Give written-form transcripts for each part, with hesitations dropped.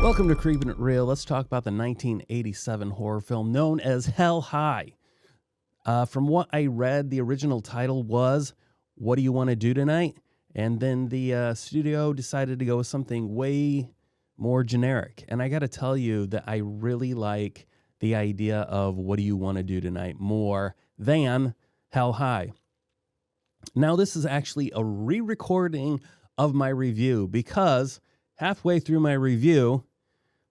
Welcome to Creepin' It Real. Let's talk about the 1987 horror film known as Hell High. From what I read, the original title was What Do You Want to Do Tonight? And then the studio decided to go with something way more generic. And I got to tell you that I really like the idea of What Do You Want to Do Tonight more than Hell High. Now, this is actually a re-recording of my review because halfway through my review,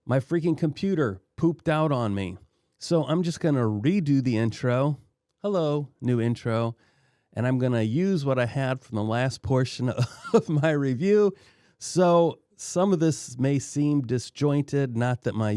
my freaking computer pooped out on me. So I'm just going to redo the intro. Hello, new intro. And I'm going to use what I had from the last portion of my review. So some of this may seem disjointed, not that my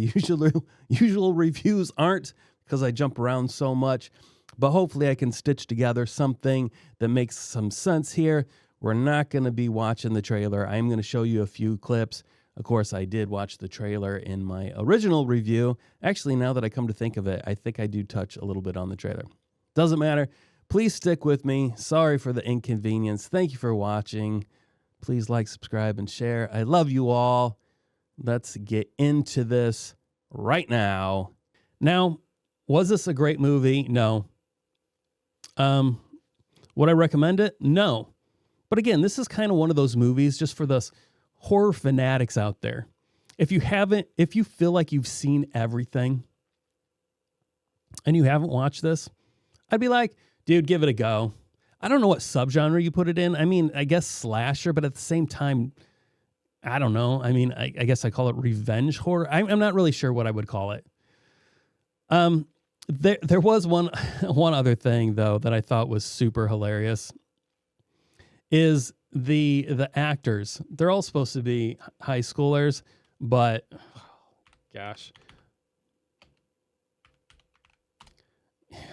usual reviews aren't, because I jump around so much. But hopefully I can stitch together something that makes some sense here. We're not going to be watching the trailer. I'm going to show you a few clips. Of course, I did watch the trailer in my original review. Actually, now that I come to think of it, I think I do touch a little bit on the trailer. Doesn't matter. Please stick with me. Sorry for the inconvenience. Thank you for watching. Please like, subscribe, and share. I love you all. Let's get into this right now. Now, was this a great movie? No. Would I recommend it? No. But again, this is kind of one of those movies just for those horror fanatics out there. If you feel like you've seen everything and you haven't watched this, I'd be like, dude, give it a go. I don't know what subgenre you put it in. I mean, I guess slasher, but at the same time, I don't know. I mean, I guess I call it revenge horror. I'm not really sure what I would call it. There was one other thing though that I thought was super hilarious. Is the actors. They're all supposed to be high schoolers, but gosh.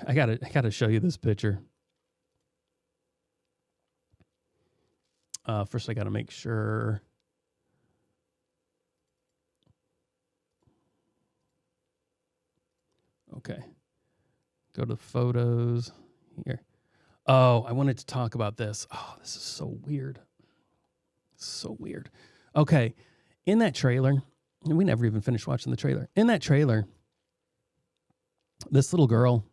I gotta show you this picture. First I gotta make sure. Okay. Go to photos here. Oh, I wanted to talk about this. Oh, this is so weird. So weird. Okay. In that trailer, and we never even finished watching the trailer. In that trailer, this little girl,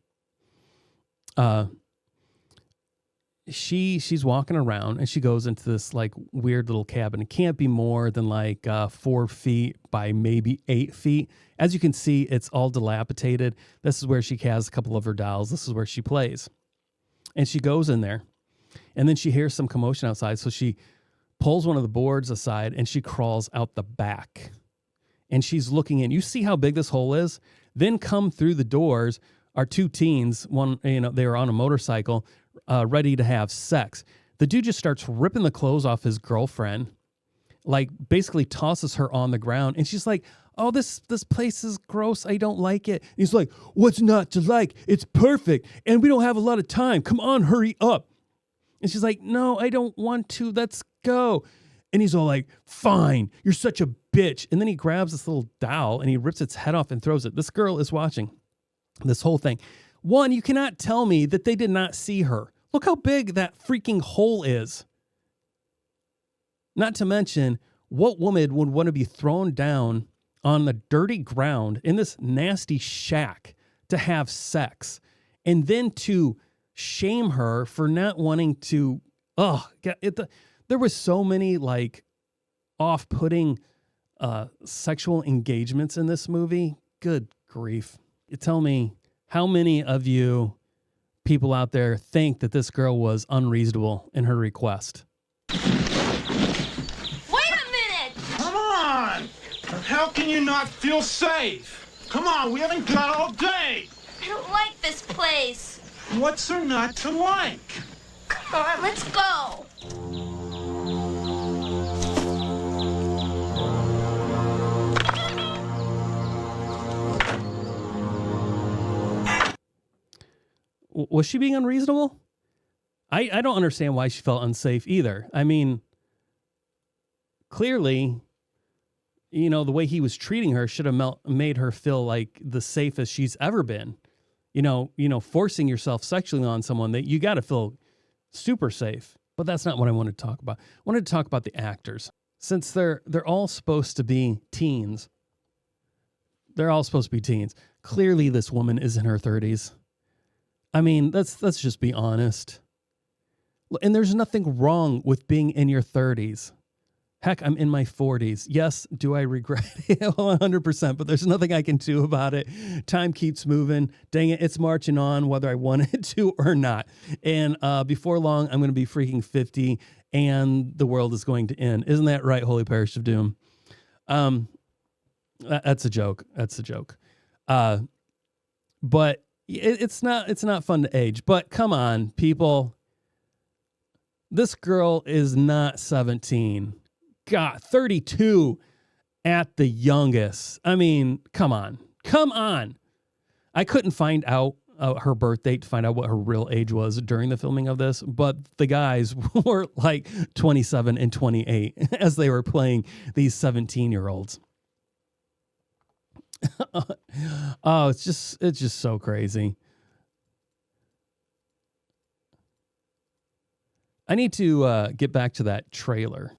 she's walking around and she goes into this like weird little cabin. It can't be more than like 4 feet by maybe 8 feet. As you can see, it's all dilapidated. This is where she has a couple of her dolls. This is where she plays. And she goes in there, and then she hears some commotion outside. So she pulls one of the boards aside, and she crawls out the back. And she's looking in. You see how big this hole is? Then come through the doors are 2 teens. One, they were on a motorcycle, ready to have sex. The dude just starts ripping the clothes off his girlfriend, like basically tosses her on the ground. And she's like, oh, this place is gross. I don't like it. And he's like, what's not to like? It's perfect. And we don't have a lot of time. Come on, hurry up. And she's like, no, I don't want to. Let's go. And he's all like, fine, you're such a bitch. And then he grabs this little doll and he rips its head off and throws it. This girl is watching this whole thing. One, you cannot tell me that they did not see her. Look how big that freaking hole is. Not to mention, what woman would want to be thrown down on the dirty ground in this nasty shack to have sex and then to shame her for not wanting to, there was so many like off-putting sexual engagements in this movie. Good grief. You tell me, how many of you people out there think that this girl was unreasonable in her request? How can you not feel safe? Come on, we haven't got all day. I don't like this place. What's there not to like? Come on, let's go. Was she being unreasonable? I don't understand why she felt unsafe either. I mean, clearly, the way he was treating her should have made her feel like the safest she's ever been. Forcing yourself sexually on someone, that you got to feel super safe. But that's not what I wanted to talk about. I wanted to talk about the actors. Since they're all supposed to be teens, They're all supposed to be teens. Clearly, this woman is in her 30s. I mean, let's just be honest. And there's nothing wrong with being in your 30s. Heck, I'm in my 40s. Yes, do I regret it? 100%, but there's nothing I can do about it. Time keeps moving. Dang it, it's marching on whether I want it to or not. And before long, I'm going to be freaking 50 and the world is going to end. Isn't that right, Holy Parish of Doom? That's a joke. That's a joke. But it's not fun to age. But come on, people. This girl is not 17. God, 32 at the youngest. I mean, come on. Come on. I couldn't find out her birth date to find out what her real age was during the filming of this, but the guys were like 27 and 28 as they were playing these 17-year-olds. Oh, it's just so crazy. I need to get back to that trailer.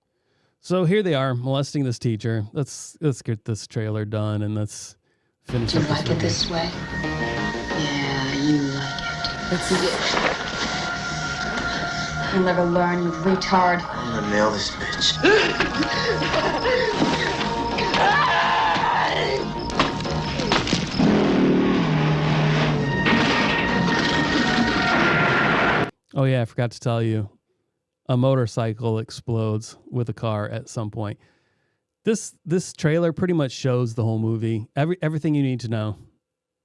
So here they are molesting this teacher. Let's get this trailer done and let's finish. Do you like it this way? Yeah, you like it. You'll never learn, you retard. I'm gonna nail this bitch. Oh yeah, I forgot to tell you. A motorcycle explodes with a car at some point. This trailer pretty much shows the whole movie. Everything you need to know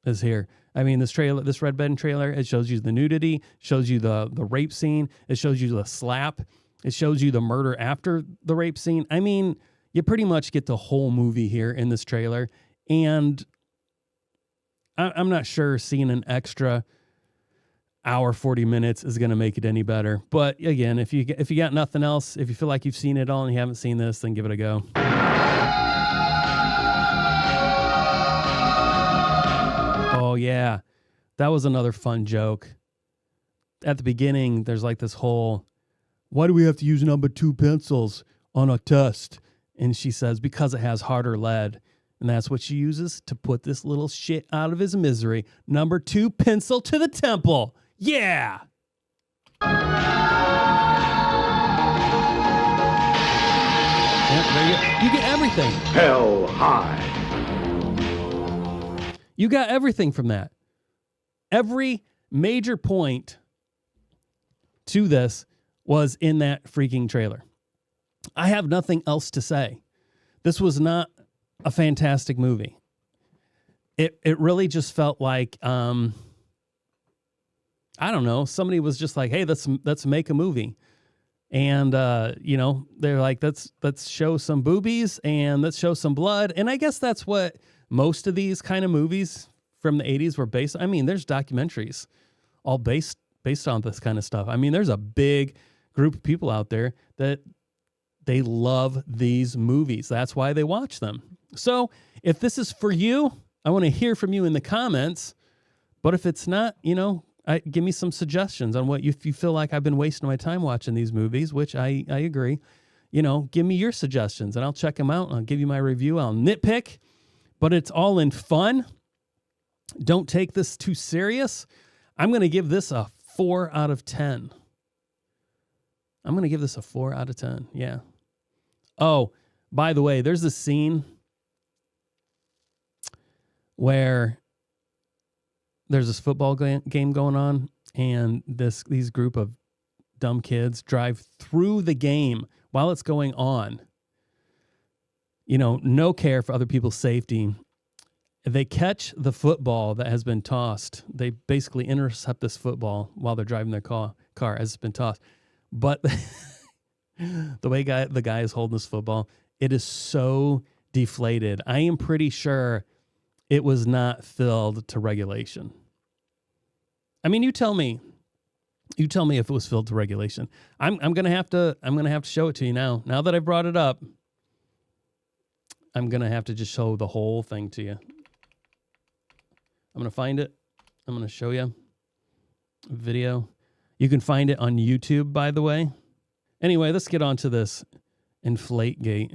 is here. I mean, this Red Bed trailer, it shows you the nudity, shows you the rape scene, it shows you the slap, it shows you the murder after the rape scene. I mean, you pretty much get the whole movie here in this trailer. And I'm not sure seeing an extra hour 40 minutes is going to make it any better. But again, if you got nothing else, if you feel like you've seen it all and you haven't seen this, then give it a go. Oh yeah, that was another fun joke. At the beginning, there's like this whole, why do we have to use number 2 pencils on a test? And she says, because it has harder lead. And that's what she uses to put this little shit out of his misery. Number 2 pencil to the temple. Yeah. Yep, there you go. You get everything. Hell high. You got everything from that. Every major point to this was in that freaking trailer. I have nothing else to say. This was not a fantastic movie. It really just felt like I don't know, somebody was just like, hey, let's make a movie. And they're like, let's show some boobies and let's show some blood. And I guess that's what most of these kind of movies from the 80s were based on. I mean, there's documentaries all based on this kind of stuff. I mean, there's a big group of people out there that they love these movies. That's why they watch them. So if this is for you, I want to hear from you in the comments. But if it's not, give me some suggestions on if you feel like I've been wasting my time watching these movies, which I agree. Give me your suggestions and I'll check them out. I'll give you my review. I'll nitpick, but it's all in fun. Don't take this too serious. I'm going to give this a 4 out of 10. I'm going to give this a 4 out of 10. Yeah. Oh, by the way, there's this scene where there's this football game going on, and these group of dumb kids drive through the game while it's going on. No care for other people's safety. They catch the football that has been tossed. They basically intercept this football while they're driving their car as it's been tossed. But the way the guy is holding this football, it is so deflated. I am pretty sure it was not filled to regulation. I mean, you tell me if it was filled to regulation. I'm gonna have to show it to you now. Now that I brought it up, I'm gonna have to just show the whole thing to you. I'm gonna find it. I'm gonna show you a video. You can find it on YouTube, by the way. Anyway, let's get on to this Inflategate.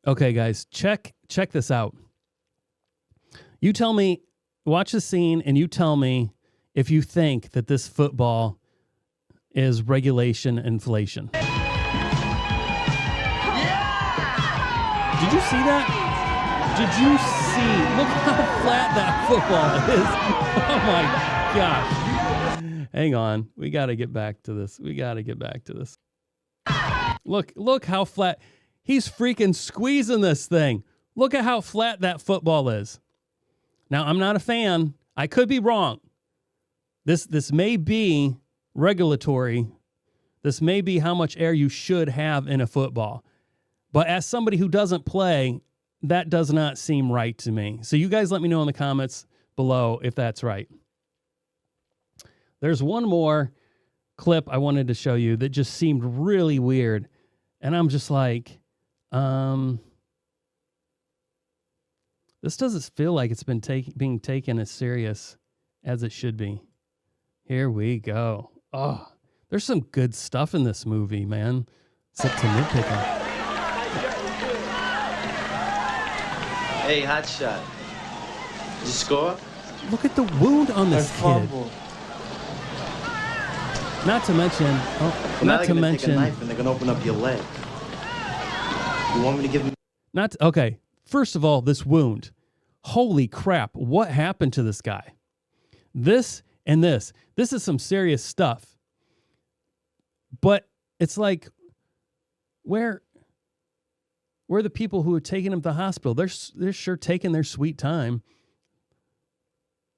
Okay, guys, check this out. You tell me, watch the scene, and you tell me if you think that this football is regulation inflation. Did you see that? Did you see? Look how flat that football is. Oh my gosh. Hang on. We got to get back to this. Look how flat. He's freaking squeezing this thing. Look at how flat that football is. Now, I'm not a fan. I could be wrong. This may be regulatory. This may be how much air you should have in a football. But as somebody who doesn't play, that does not seem right to me. So you guys let me know in the comments below if that's right. There's one more clip I wanted to show you that just seemed really weird. And I'm just like, this doesn't feel like it's been being taken as serious as it should be. Here we go. Oh, there's some good stuff in this movie, man. Except to nitpicking. Hey, hot shot. Did you score? Look at the wound on this kid. Not to mention, Take a knife and they're gonna open up your leg. You want me to give him? Okay. First of all, this wound. Holy crap! What happened to this guy? This and this. This is some serious stuff. But it's like, where are the people who are taking him to the hospital? They're sure taking their sweet time.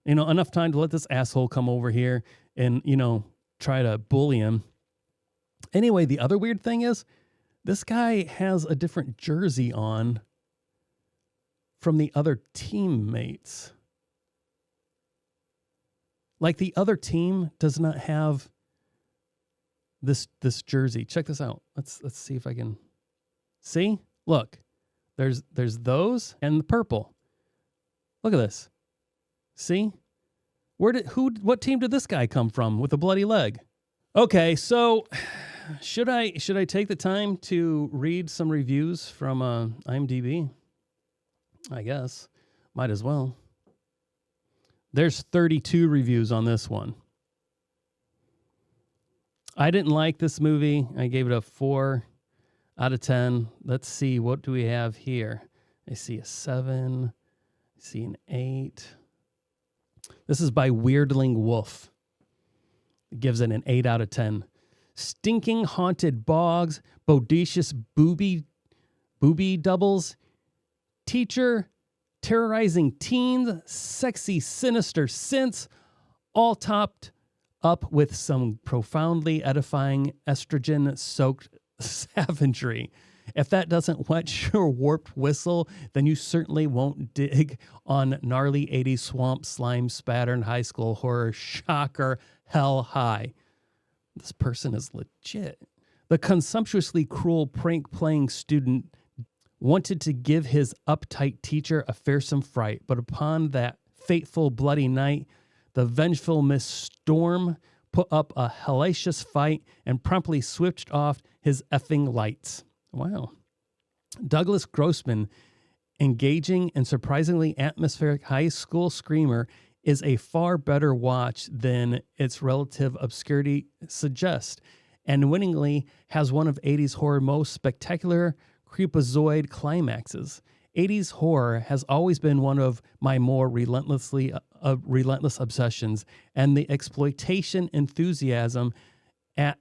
You know, enough time to let this asshole come over here and, you know, try to bully him. Anyway, the other weird thing is this guy has a different jersey on from the other teammates. Like the other team does not have this jersey. Check this out. Let's see if I can see. Look, there's those and the purple. Look at this. See? What team did this guy come from with a bloody leg? Okay, so should I take the time to read some reviews from IMDb? I guess. Might as well. There's 32 reviews on this one. I didn't like this movie. I gave it a 4 out of 10. Let's see. What do we have here? I see a 7. I see an 8. This is by Weirdling Wolf. It gives it an 8 out of 10. Stinking haunted bogs, bodacious booby doubles, teacher, terrorizing teens, sexy, sinister synths, all topped up with some profoundly edifying estrogen-soaked savagery. If that doesn't wet your warped whistle, then you certainly won't dig on gnarly 80s swamp slime spattered high school horror shocker hell high. This person is legit. The consumptuously cruel prank-playing student wanted to give his uptight teacher a fearsome fright, but upon that fateful bloody night, the vengeful Miss Storm put up a hellacious fight and promptly switched off his effing lights. Wow. Douglas Grossman, engaging and surprisingly atmospheric high school screamer, is a far better watch than its relative obscurity suggests, and winningly has one of 80s horror most spectacular creepazoid climaxes. 80s horror has always been one of my more relentless obsessions, and the exploitation enthusiasm at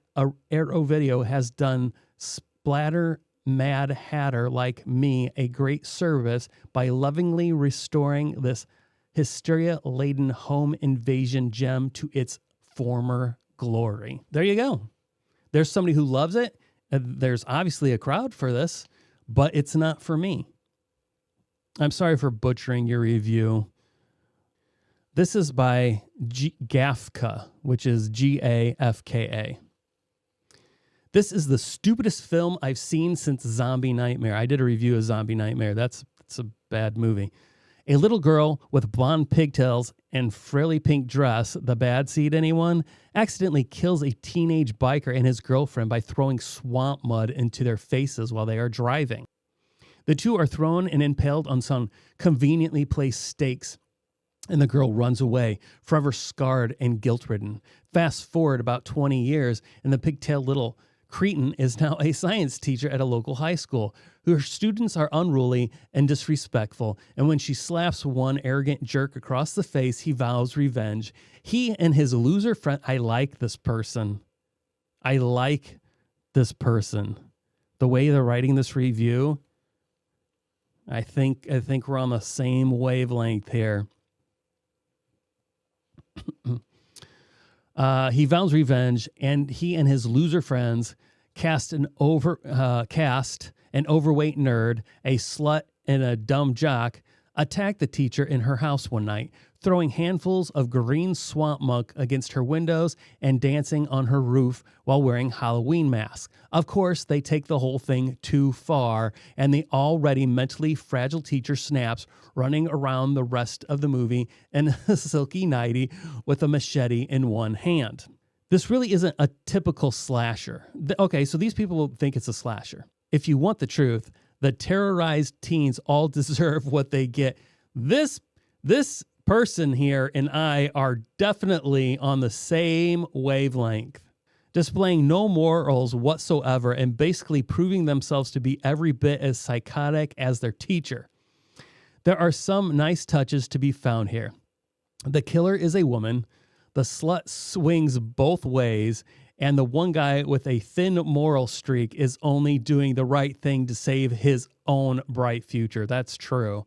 Arrow Video has done splatter mad hatter like me a great service by lovingly restoring this hysteria-laden home invasion gem to its former glory. There you go. There's somebody who loves it. There's obviously a crowd for this, but it's not for me. I'm sorry for butchering your review. This is by Gafka, which is Gafka. This is the stupidest film I've seen since Zombie Nightmare. I did a review of Zombie Nightmare. That's a bad movie. A little girl with blonde pigtails and frilly pink dress, the bad seed anyone, accidentally kills a teenage biker and his girlfriend by throwing swamp mud into their faces while they are driving. The two are thrown and impaled on some conveniently placed stakes And the girl runs away, forever scarred and guilt-ridden. Fast forward about 20 years, and the pigtailed little Cretin is now a science teacher at a local high school. Her students are unruly and disrespectful, and when she slaps one arrogant jerk across the face, he vows revenge. He and his loser friend... I like this person. I like this person. The way they're writing this review, I think we're on the same wavelength here. He vows revenge, and he and his loser friends cast an overweight nerd, a slut, and a dumb jock attacked the teacher in her house one night, throwing handfuls of green swamp muck against her windows and dancing on her roof while wearing Halloween masks. Of course, they take the whole thing too far, and the already mentally fragile teacher snaps, running around the rest of the movie in a silky nightie with a machete in one hand. This really isn't a typical slasher. Okay, so these people will think it's a slasher. If you want the truth, the terrorized teens all deserve what they get. This person here and I are definitely on the same wavelength, displaying no morals whatsoever and basically proving themselves to be every bit as psychotic as their teacher. There are some nice touches to be found here. The killer is a woman, the slut swings both ways, and the one guy with a thin moral streak is only doing the right thing to save his own bright future. That's true.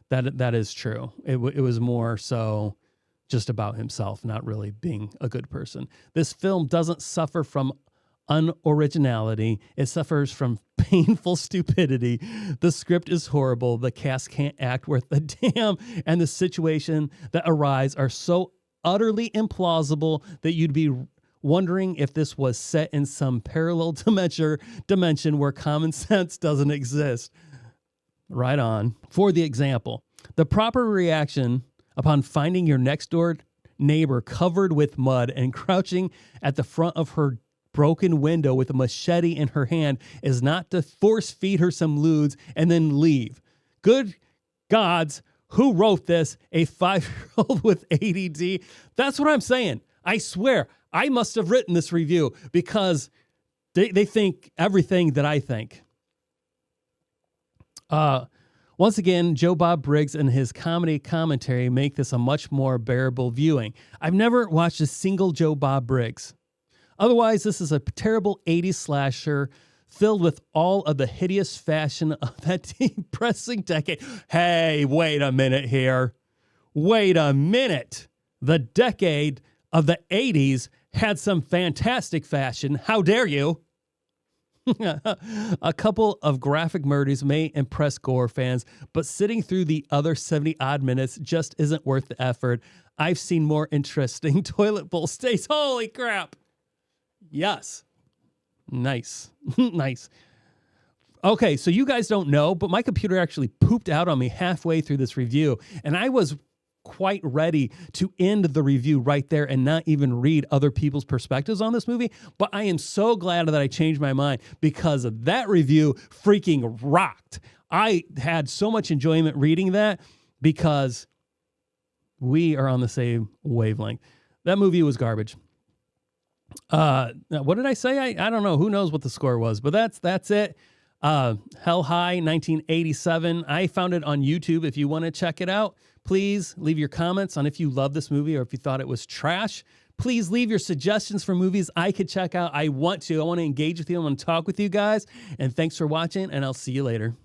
That is true. It was more so just about himself, not really being a good person. This film doesn't suffer from unoriginality. It suffers from painful stupidity. The script is horrible. The cast can't act worth a damn. And the situation that arise are so utterly implausible that you'd be wondering if this was set in some parallel dimension where common sense doesn't exist. Right on. For the example, the proper reaction upon finding your next door neighbor covered with mud and crouching at the front of her broken window with a machete in her hand is not to force feed her some lewds and then leave. Good gods, who wrote this? A 5-year-old with ADD? That's what I'm saying. I swear, I must have written this review because they think everything that I think. Once again, Joe Bob Briggs and his comedy commentary make this a much more bearable viewing. I've never watched a single Joe Bob Briggs. Otherwise, this is a terrible 80s slasher filled with all of the hideous fashion of that depressing decade. Hey, wait a minute here. Wait a minute. The decade of the 80s had some fantastic fashion. How dare you? A couple of graphic murders may impress gore fans, but sitting through the other 70-odd minutes just isn't worth the effort. I've seen more interesting toilet bowl stays. Holy crap. Yes. Nice. Nice. Okay, so you guys don't know, but my computer actually pooped out on me halfway through this review, and I was quite ready to end the review right there and not even read other people's perspectives on this movie. But I am so glad that I changed my mind because that review freaking rocked. I had so much enjoyment reading that because we are on the same wavelength. That movie was garbage. What did I say? I don't know. Who knows what the score was, but that's it. Hell High 1987. I found it on YouTube. If you want to check it out, please leave your comments on if you love this movie or if you thought it was trash. Please leave your suggestions for movies I could check out. I want to engage with you. I want to talk with you guys. And thanks for watching, and I'll see you later.